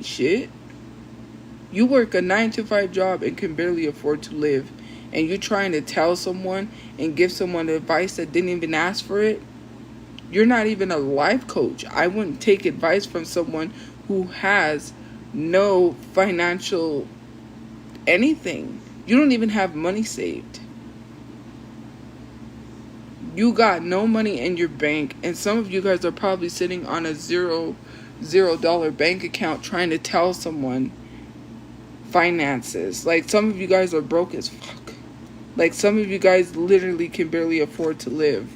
shit. You work a 9 to 5 job and can barely afford to live, and you're trying to tell someone and give someone advice that didn't even ask for it. You're not even a life coach. I wouldn't take advice from someone who has no financial anything. You don't even have money saved. You got no money in your bank, and some of you guys are probably sitting on a $0 bank account trying to tell someone finances. Like, some of you guys are broke as fuck. Like, some of you guys literally can barely afford to live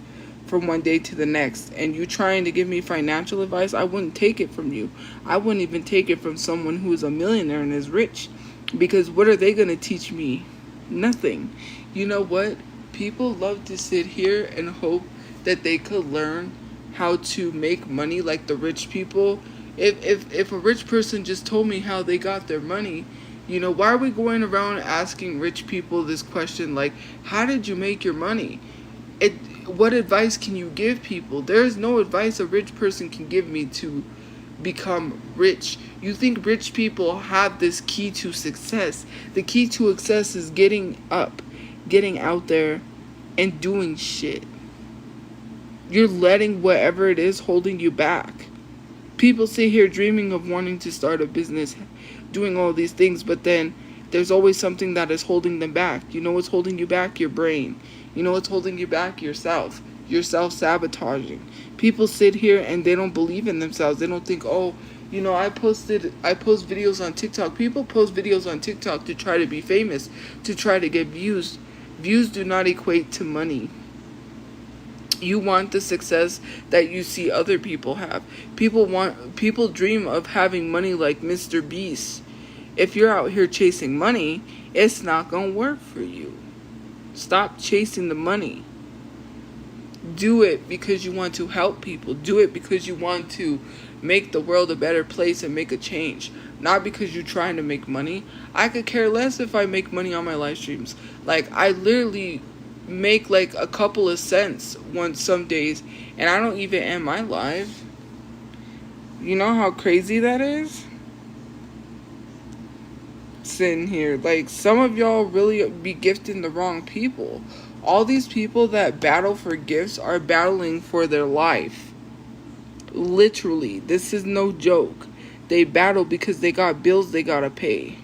from one day to the next, and you trying to give me financial advice. I wouldn't take it from you. I wouldn't even take it from someone who is a millionaire and is rich, because what are they going to teach me? Nothing. You know what? People love to sit here and hope that they could learn how to make money like the rich people. If a rich person just told me how they got their money, you know, why are we going around asking rich people this question like, how did you make your money? What advice can you give people? There is no advice a rich person can give me to become rich. You think rich people have this key to success. The key to success is getting up, getting out there, and doing shit. You're letting whatever it is holding you back. People sit here dreaming of wanting to start a business, doing all these things, but then there's always something that is holding them back. You know what's holding you back? Your brain. You know what's holding you back? Yourself. You're self-sabotaging. People sit here and they don't believe in themselves. They don't think, oh, you know, I post videos on TikTok. People post videos on TikTok to try to be famous, to try to get views. Views do not equate to money. You want the success that you see other people have. People dream of having money like Mr. Beast. If you're out here chasing money, it's not going to work for you. Stop chasing the money. Do it because you want to help people. Do it because you want to make the world a better place and make a change. Not because you're trying to make money. I could care less if I make money on my live streams. Like, I literally make like a couple of cents some days, and I don't even end my live. You know how crazy that is? Sitting here, like, some of y'all really be gifting the wrong people. All these people that battle for gifts are battling for their life. Literally, this is no joke. They battle because they got bills they gotta pay,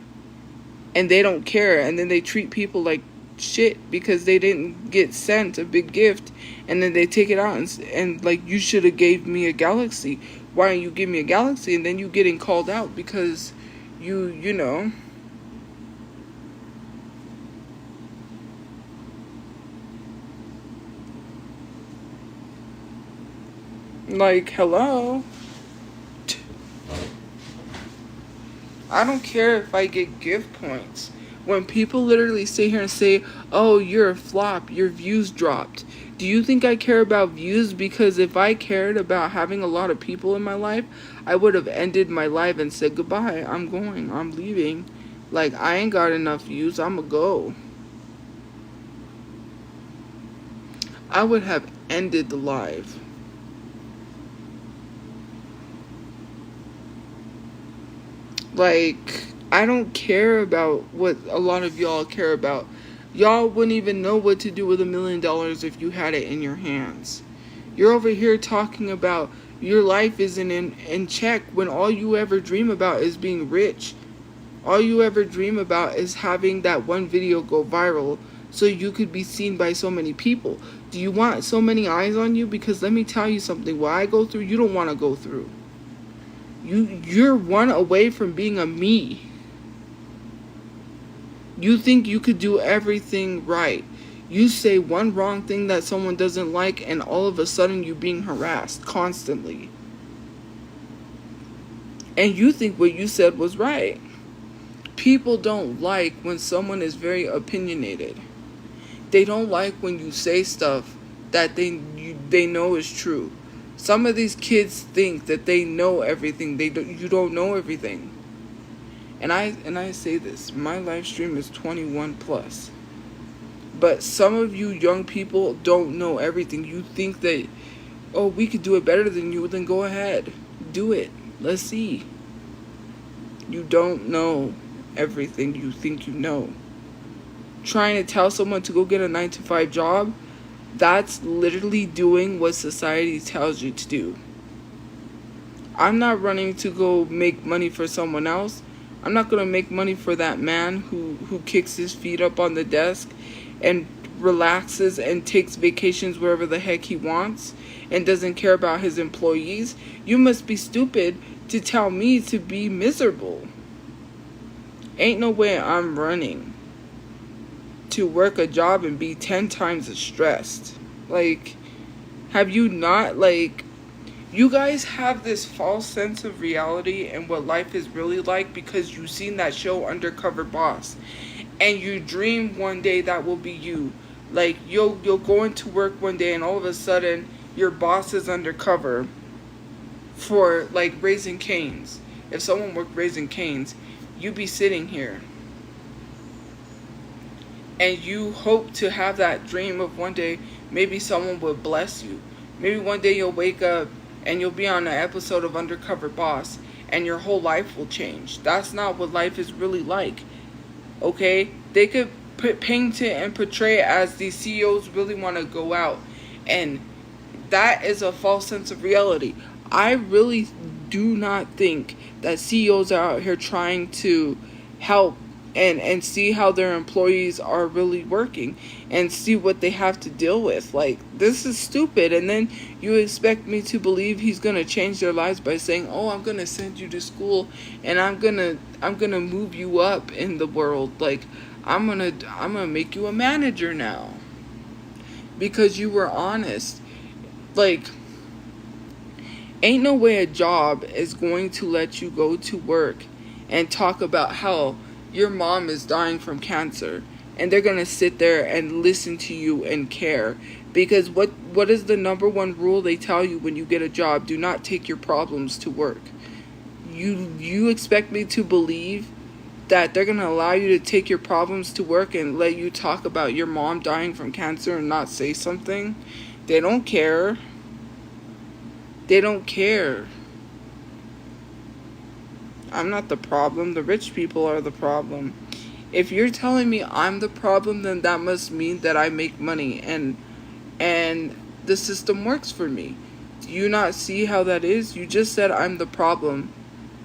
and they don't care, and then they treat people like shit because they didn't get sent a big gift, and then they take it out and like, you should have gave me a galaxy. Why don't you give me a galaxy? And then you getting called out because you know. Like, hello? I don't care if I get gift points. When people literally sit here and say, oh, you're a flop, your views dropped. Do you think I care about views? Because if I cared about having a lot of people in my life, I would have ended my life and said, goodbye, I'm going, I'm leaving. Like, I ain't got enough views, I'ma go. I would have ended the live. Like, I don't care about what a lot of y'all care about. Y'all wouldn't even know what to do with $1 million if you had it in your hands. You're over here talking about your life isn't in check when all you ever dream about is being rich. All you ever dream about is having that one video go viral so you could be seen by so many people. Do you want so many eyes on you? Because let me tell you something. What I go through, you don't want to go through. You're one away from being a me. You think you could do everything right. You say one wrong thing that someone doesn't like, and all of a sudden you're being harassed constantly. And you think what you said was right. People don't like when someone is very opinionated. They don't like when you say stuff that they know is true. Some of these kids think that they know everything. You don't know everything. And I say this, my live stream is 21 plus. But some of you young people don't know everything. You think that, oh, we could do it better than you, then go ahead. Do it. Let's see. You don't know everything you think you know. Trying to tell someone to go get a 9 to 5 job, that's literally doing what society tells you to do. I'm not running to go make money for someone else. I'm not going to make money for that man who kicks his feet up on the desk and relaxes and takes vacations wherever the heck he wants and doesn't care about his employees. You must be stupid to tell me to be miserable. Ain't no way I'm running to work a job and be 10 times as stressed. Like, have you not, like, you guys have this false sense of reality and what life is really like because you've seen that show Undercover Boss. And you dream one day that will be you. Like, you'll go into work one day and all of a sudden your boss is undercover for, like, Raising Cane's. If someone worked Raising Cane's, you'd be sitting here. And you hope to have that dream of one day maybe someone will bless you. Maybe one day you'll wake up and you'll be on an episode of Undercover Boss and your whole life will change. That's not what life is really like. Okay? They could paint it and portray it as these CEOs really want to go out. And that is a false sense of reality. I really do not think that CEOs are out here trying to help and see how their employees are really working and see what they have to deal with. Like, this is stupid. And then you expect me to believe he's going to change their lives by saying, oh, I'm going to send you to school and I'm going to move you up in the world. Like, I'm going to make you a manager now because you were honest. Like, ain't no way a job is going to let you go to work and talk about how your mom is dying from cancer and they're going to sit there and listen to you and care. Because what is the number one rule they tell you when you get a job? Do not take your problems to work. You expect me to believe that they're going to allow you to take your problems to work and let you talk about your mom dying from cancer and not say something? They don't care. They don't care. I'm not the problem. The rich people are the problem. If you're telling me I'm the problem, then that must mean that I make money and the system works for me. Do you not see how that is? You just said I'm the problem.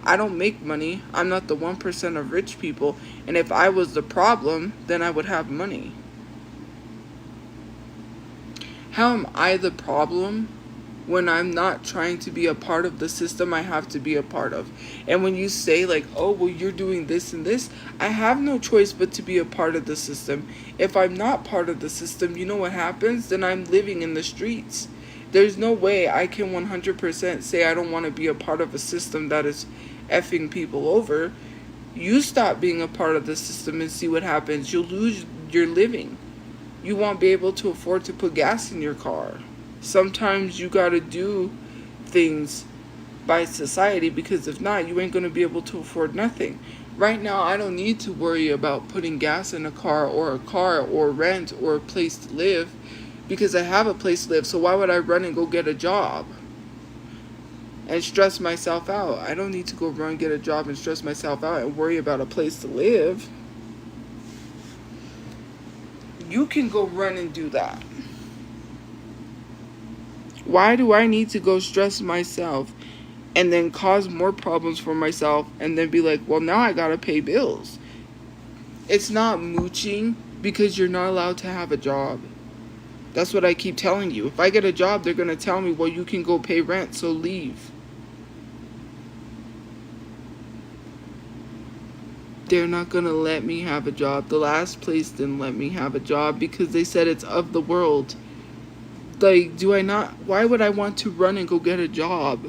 I don't make money. I'm not the 1% of rich people. And if I was the problem, then I would have money. How am I the problem when I'm not trying to be a part of the system I have to be a part of? And when you say, like, oh, well, you're doing this and this, I have no choice but to be a part of the system. If I'm not part of the system, you know what happens? Then I'm living in the streets. There's no way I can 100% say I don't want to be a part of a system that is effing people over. You stop being a part of the system and see what happens. You'll lose your living. You won't be able to afford to put gas in your car. Sometimes you gotta do things by society, because if not, you ain't gonna be able to afford nothing. Right now, I don't need to worry about putting gas in a car or rent or a place to live, because I have a place to live. So why would I run and go get a job and stress myself out? I don't need to go run, get a job and stress myself out and worry about a place to live. You can go run and do that. Why do I need to go stress myself and then cause more problems for myself and then be like, well, now I gotta pay bills? It's not mooching because you're not allowed to have a job. That's what I keep telling you. If I get a job, they're gonna tell me, well, you can go pay rent, so leave. They're not gonna let me have a job. The last place didn't let me have a job because they said it's of the world. Like, do I not? Why would I want to run and go get a job?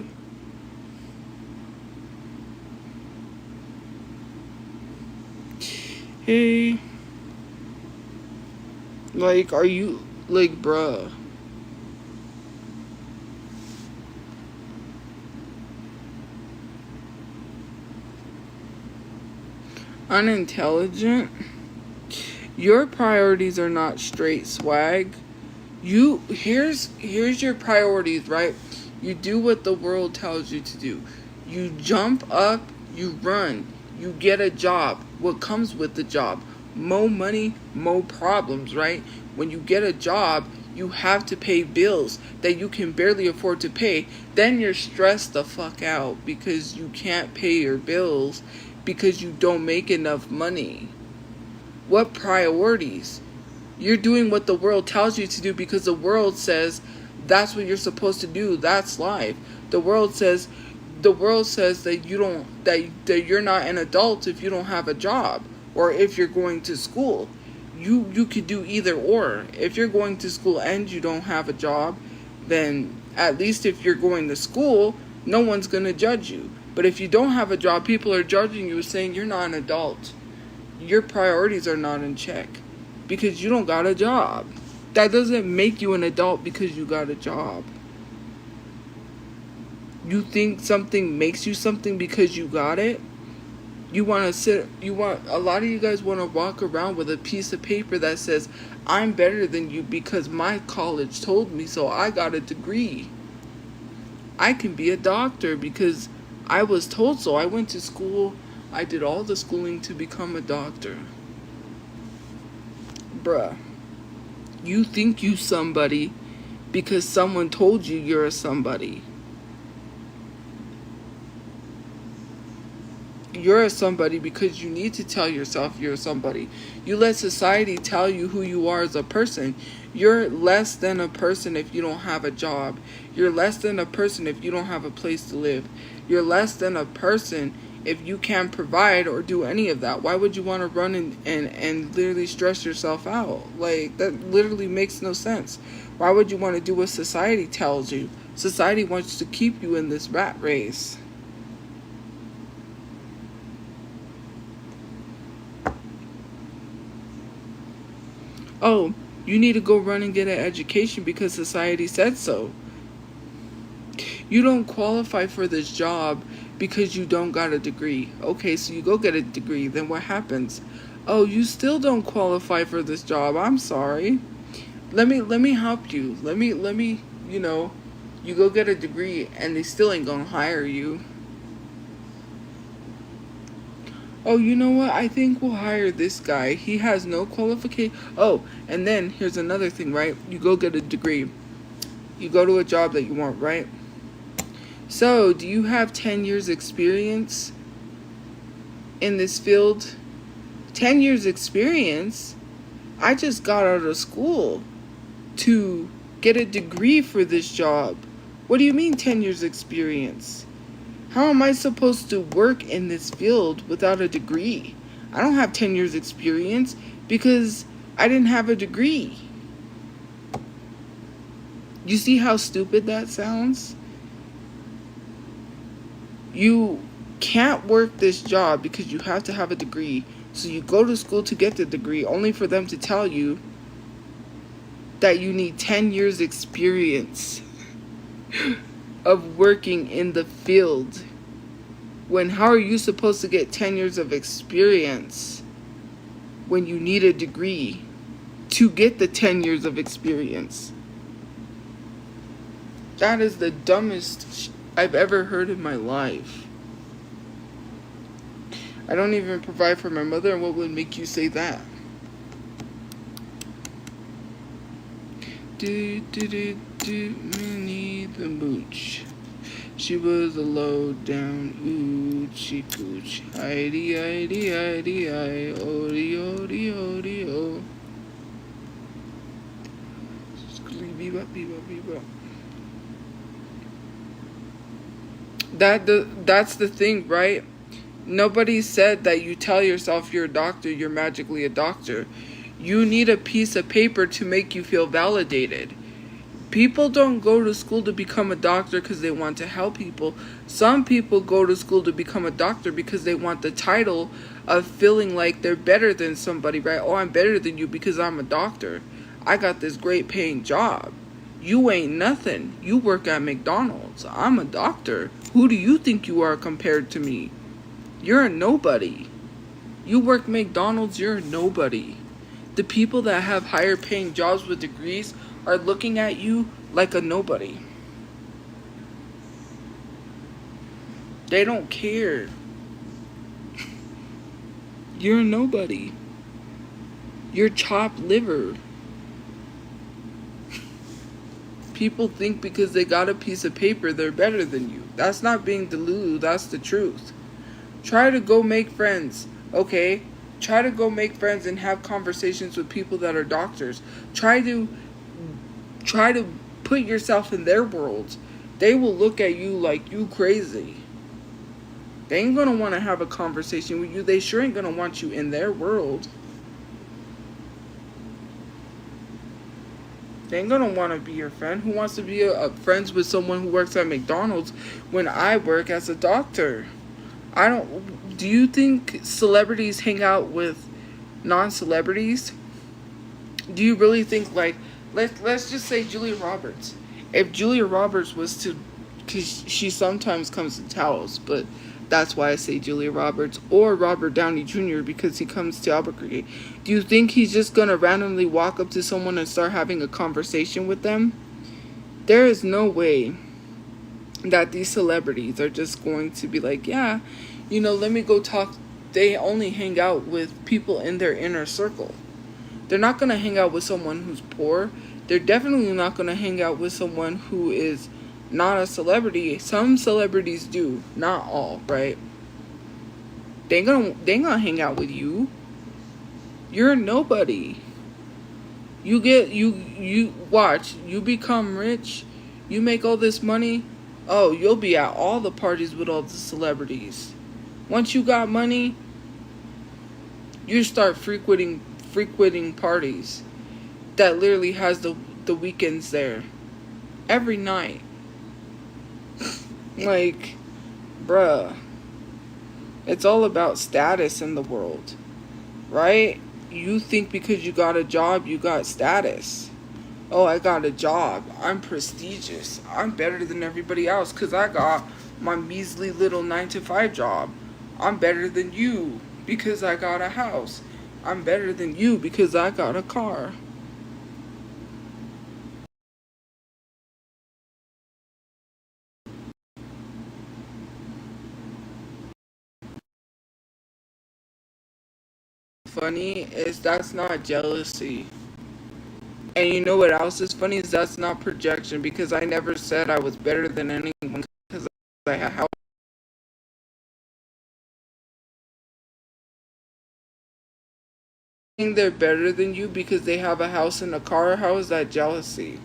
Hey. Like, are you, like, bruh. Unintelligent? Your priorities are not straight, swag. Here's your priorities, right? You do what the world tells you to do. You jump up, you run. You get a job. What comes with the job? More money, more problems, right? When you get a job, you have to pay bills that you can barely afford to pay. Then you're stressed the fuck out because you can't pay your bills because you don't make enough money. What priorities? You're doing what the world tells you to do because the world says that's what you're supposed to do. That's life. The world says that you don't that you're not an adult if you don't have a job or if you're going to school. You could do either or. If you're going to school and you don't have a job, then at least if you're going to school, no one's going to judge you. But if you don't have a job, people are judging you, saying you're not an adult. Your priorities are not in check because you don't got a job. That doesn't make you an adult because you got a job. You think something makes you something because you got it? A lot of you guys want to walk around with a piece of paper that says, I'm better than you because my college told me so. I got a degree. I can be a doctor because I was told so. I went to school. I did all the schooling to become a doctor. Bruh. You think you somebody because someone told you you're a somebody. You're a somebody because you need to tell yourself you're somebody. You let society tell you who you are as a person. You're less than a person if you don't have a job. You're less than a person if you don't have a place to live. You're less than a person if you can't provide or do any of that. Why would you want to run and literally stress yourself out? Like, that literally makes no sense. Why would you want to do what society tells you? Society wants to keep you in this rat race. Oh, you need to go run and get an education because society said so. You don't qualify for this job because you don't got a degree. Okay, so you go get a degree, then what happens? Oh, you still don't qualify for this job. I'm sorry. Let me help you. Let me, you go get a degree and they still ain't gonna hire you. Oh, you know what? I think we'll hire this guy. He has no qualification. Oh, and then here's another thing, right? You go get a degree. You go to a job that you want, right? So, do you have 10 years experience in this field? 10 years experience? I just got out of school to get a degree for this job. What do you mean 10 years experience? How am I supposed to work in this field without a degree? I don't have 10 years experience because I didn't have a degree. You see how stupid that sounds? You can't work this job because you have to have a degree. So you go to school to get the degree only for them to tell you that you need 10 years experience of working in the field. When how are you supposed to get 10 years of experience when you need a degree to get the 10 years of experience? That is the dumbest I've ever heard in my life. I don't even provide for my mother, and what would make you say that? Minnie the Mooch. She was a low down oochie cooch. Heidi, Heidi, Heidi, Heidi, Odi, Odi, Odi, O. That's the thing, right? Nobody said that you tell yourself you're a doctor, you're magically a doctor. You need a piece of paper to make you feel validated. People don't go to school to become a doctor because they want to help people. Some people go to school to become a doctor because they want the title of feeling like they're better than somebody, right? Oh, I'm better than you because I'm a doctor. I got this great paying job. You ain't nothing. You work at McDonald's. I'm a doctor. Who do you think you are compared to me? You're a nobody. You work McDonald's, you're a nobody. The people that have higher paying jobs with degrees are looking at you like a nobody. They don't care. You're a nobody. You're chopped liver. People think because they got a piece of paper, they're better than you. That's not being delulu, that's the truth. Try to go make friends, okay? Try to go make friends and have conversations with people that are doctors. Try to put yourself in their world. They will look at you like you crazy. They ain't gonna want to have a conversation with you. They sure ain't gonna want you in their world. They ain't gonna want to be your friend. Who wants to be friends with someone who works at McDonald's when I work as a doctor? I don't. Do you think celebrities hang out with non-celebrities? Do you really think, like, let's just say Julia Roberts. If Julia Roberts was to, because she sometimes comes to towels, but that's why I say Julia Roberts, or Robert Downey Jr. because he comes to Albuquerque. Do you think he's just gonna randomly walk up to someone and start having a conversation with them? There is no way that these celebrities are just going to be like, yeah, let me go talk. They only hang out with people in their inner circle. They're not going to hang out with someone who's poor. They're definitely not going to hang out with someone who is not a celebrity. Some celebrities do, not all, right? They ain't gonna hang out with you. You're a nobody. You watch, you become rich, you make all this money. Oh, you'll be at all the parties with all the celebrities. Once you got money, you start frequenting parties that literally has the weekends there every night. Like, bruh, it's all about status in the world, right? You think because you got a job, you got status. Oh, I got a job. I'm prestigious. I'm better than everybody else because I got my measly little 9-to-5 job. I'm better than you because I got a house. I'm better than you because I got a car. Funny is that's not jealousy. And you know what else is funny is that's not projection because I never said I was better than anyone because I had house. They're better than you because they have a house and a car. How is that jealousy?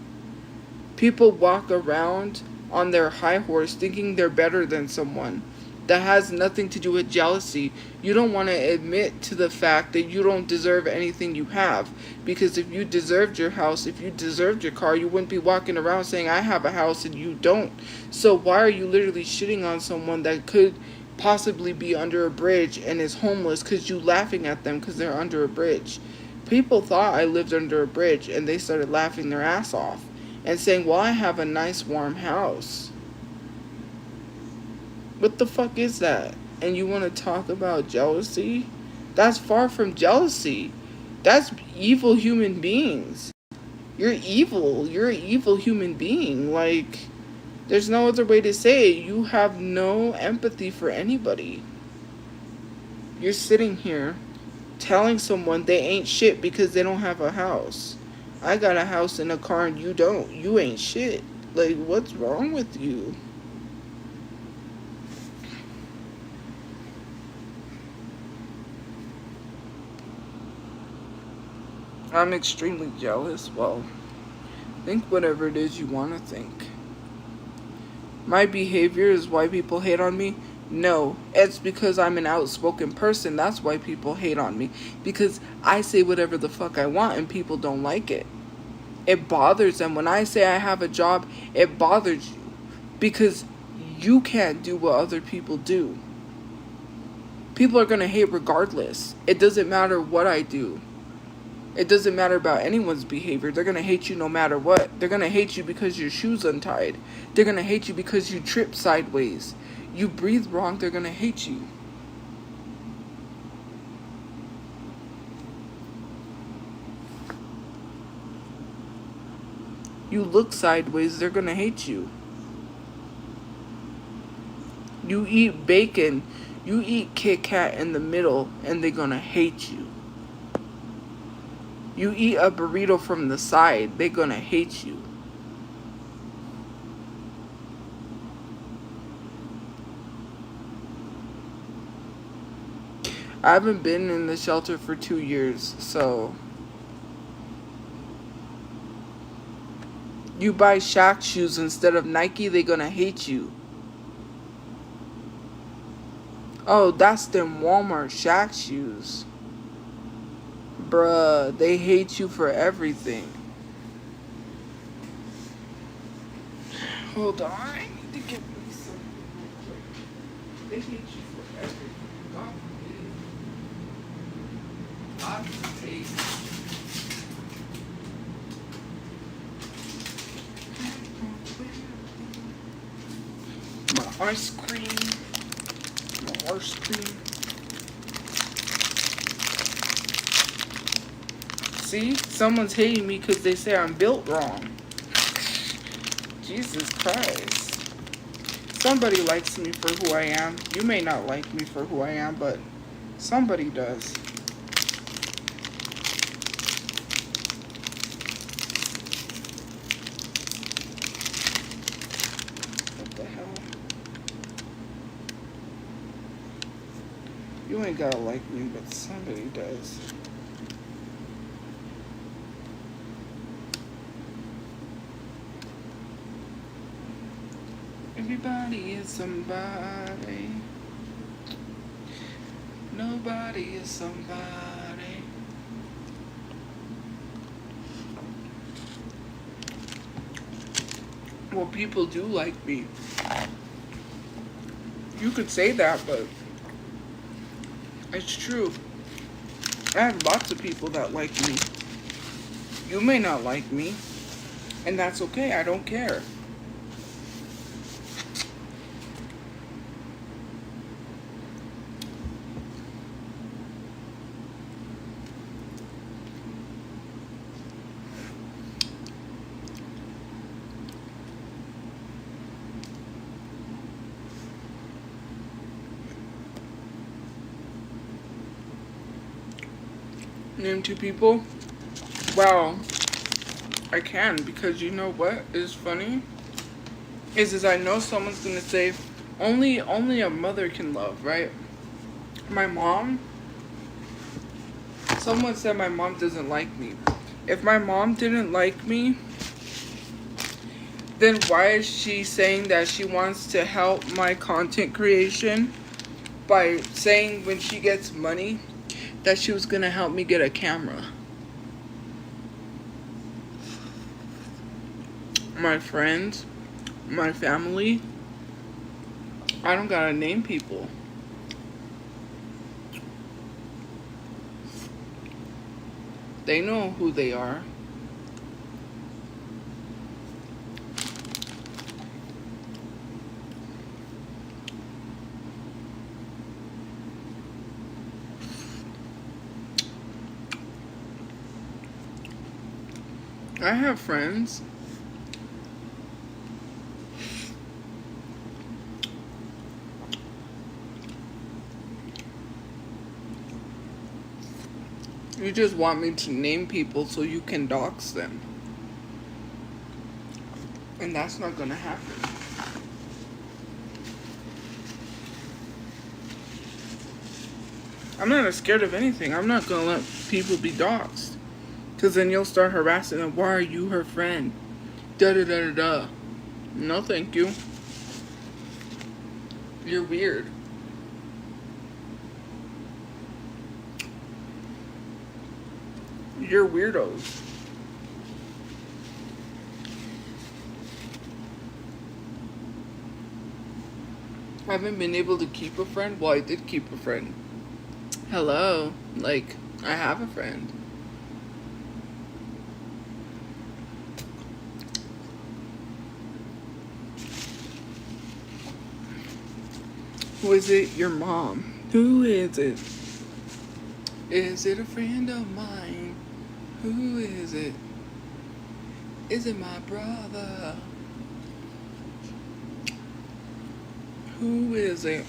People walk around on their high horse thinking they're better than someone. That has nothing to do with jealousy. You don't want to admit to the fact that you don't deserve anything you have. Because if you deserved your house, if you deserved your car, you wouldn't be walking around saying, I have a house and you don't. So why are you literally shitting on someone that could possibly be under a bridge and is homeless because you laughing at them because they're under a bridge? People thought I lived under a bridge and they started laughing their ass off and saying, well, I have a nice warm house. What the fuck is that? And you want to talk about jealousy? That's far from jealousy. That's evil human beings. You're evil. You're an evil human being. Like, there's no other way to say it. You have no empathy for anybody. You're sitting here telling someone they ain't shit because they don't have a house. I got a house and a car and you don't. You ain't shit. Like, what's wrong with you? I'm extremely jealous. Well, think whatever it is you want to think. My behavior is why people hate on me? No, it's because I'm an outspoken person. That's why people hate on me. Because I say whatever the fuck I want and people don't like it. It bothers them. When I say I have a job, it bothers you. Because you can't do what other people do. People are going to hate regardless. It doesn't matter what I do. It doesn't matter about anyone's behavior. They're going to hate you no matter what. They're going to hate you because your shoe's untied. They're going to hate you because you trip sideways. You breathe wrong, they're going to hate you. You look sideways, they're going to hate you. You eat bacon. You eat Kit Kat in the middle and they're gonna hate you. You eat a burrito from the side, they're gonna hate you. I haven't been in the shelter for 2 years, so you buy Shaq shoes instead of Nike, they're gonna hate you. Oh, that's them Walmart Shaq shoes. Bruh, they hate you for everything. Hold on, I need to get me some. They hate you for everything. God forbid. God forbid. My ice cream. My ice cream. See? Someone's hating me because they say I'm built wrong. Jesus Christ. Somebody likes me for who I am. You may not like me for who I am, but somebody does. What the hell? You ain't gotta like me, but somebody does. Everybody is somebody. Nobody is somebody. Well, people do like me. You could say that, but it's true. I have lots of people that like me. You may not like me, and that's okay. I don't care. Name 2 people? Well, I can, because you know what is funny? Is I know someone's gonna say, only a mother can love, right? My mom, someone said my mom doesn't like me. If my mom didn't like me, then why is she saying that she wants to help my content creation by saying when she gets money that she was gonna help me get a camera? My friends, my family, I don't gotta name people. They know who they are. I have friends. You just want me to name people so you can dox them. And that's not gonna happen. I'm not scared of anything. I'm not gonna let people be doxxed. Because then you'll start harassing them. Why are you her friend? Da da da da da. No, thank you. You're weird. You're weirdos. I haven't been able to keep a friend. Well, I did keep a friend. Hello. Like, I have a friend. Who is it? Your mom. Who is it? Is it a friend of mine? Who is it? Is it my brother? Who is it?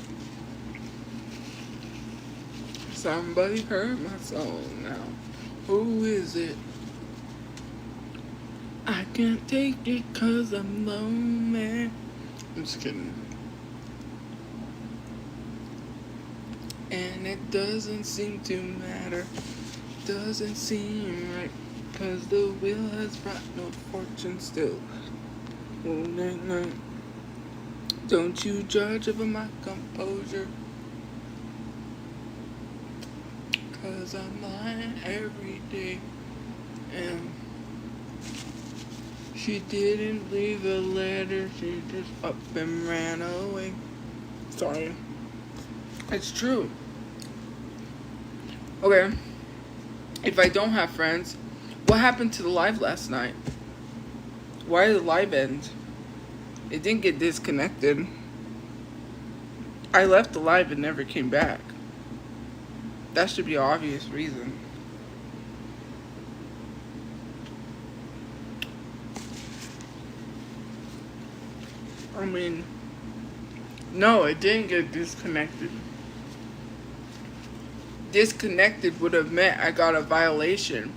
Somebody hurt my soul now. Who is it? I can't take it 'cause I'm lonely. I'm just kidding. And it doesn't seem to matter. Doesn't seem right. 'Cause the wheel has brought no fortune still. Oh, no. Don't you judge over my composure. 'Cause I'm lying every day. And she didn't leave a letter. She just up and ran away. Sorry. It's true. Okay. If I don't have friends, what happened to the live last night? Why did the live end? It didn't get disconnected. I left the live and never came back. That should be an obvious reason. I mean, no, it didn't get disconnected. Disconnected would have meant I got a violation.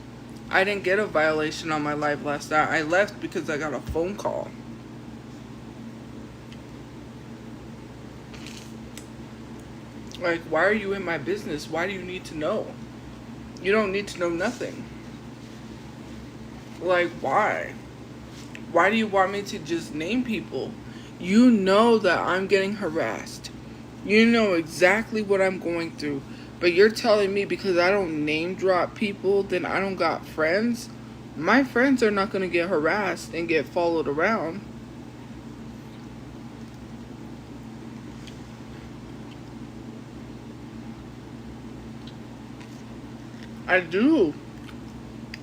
I didn't get a violation on my live last night. I left because I got a phone call. Like, why are you in my business? Why do you need to know? You don't need to know nothing. Like, why? Why do you want me to just name people? You know that I'm getting harassed. You know exactly what I'm going through. But you're telling me because I don't name drop people, then I don't got friends? My friends are not going to get harassed and get followed around. I do.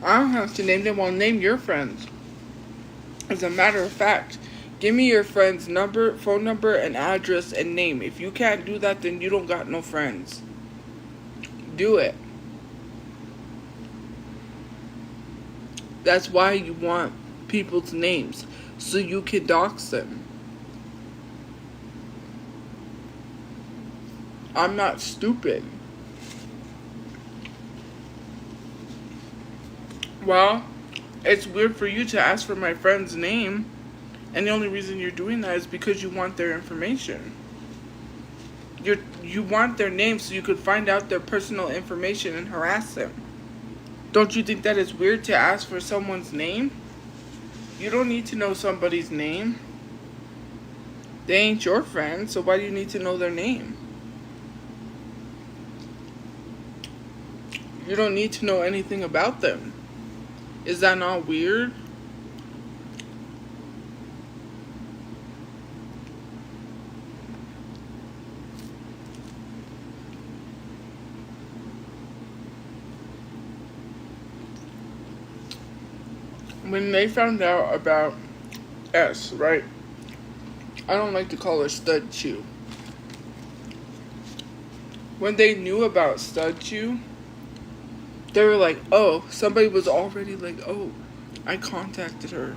I don't have to name them. I'll name your friends. As a matter of fact, give me your friend's number, phone number, and address and name. If you can't do that, then you don't got no friends. Do it. That's why you want people's names, so you can dox them. I'm not stupid. Well, it's weird for you to ask for my friend's name, and the only reason you're doing that is because you want their information. You want their name so you could find out their personal information and harass them. Don't you think that it's weird to ask for someone's name? You don't need to know somebody's name. They ain't your friend, so why do you need to know their name? You don't need to know anything about them. Is that not weird? When they found out about S, right? I don't like to call her Shelterchu. When they knew about Shelterchu, they were like, oh, somebody was already like, oh, I contacted her.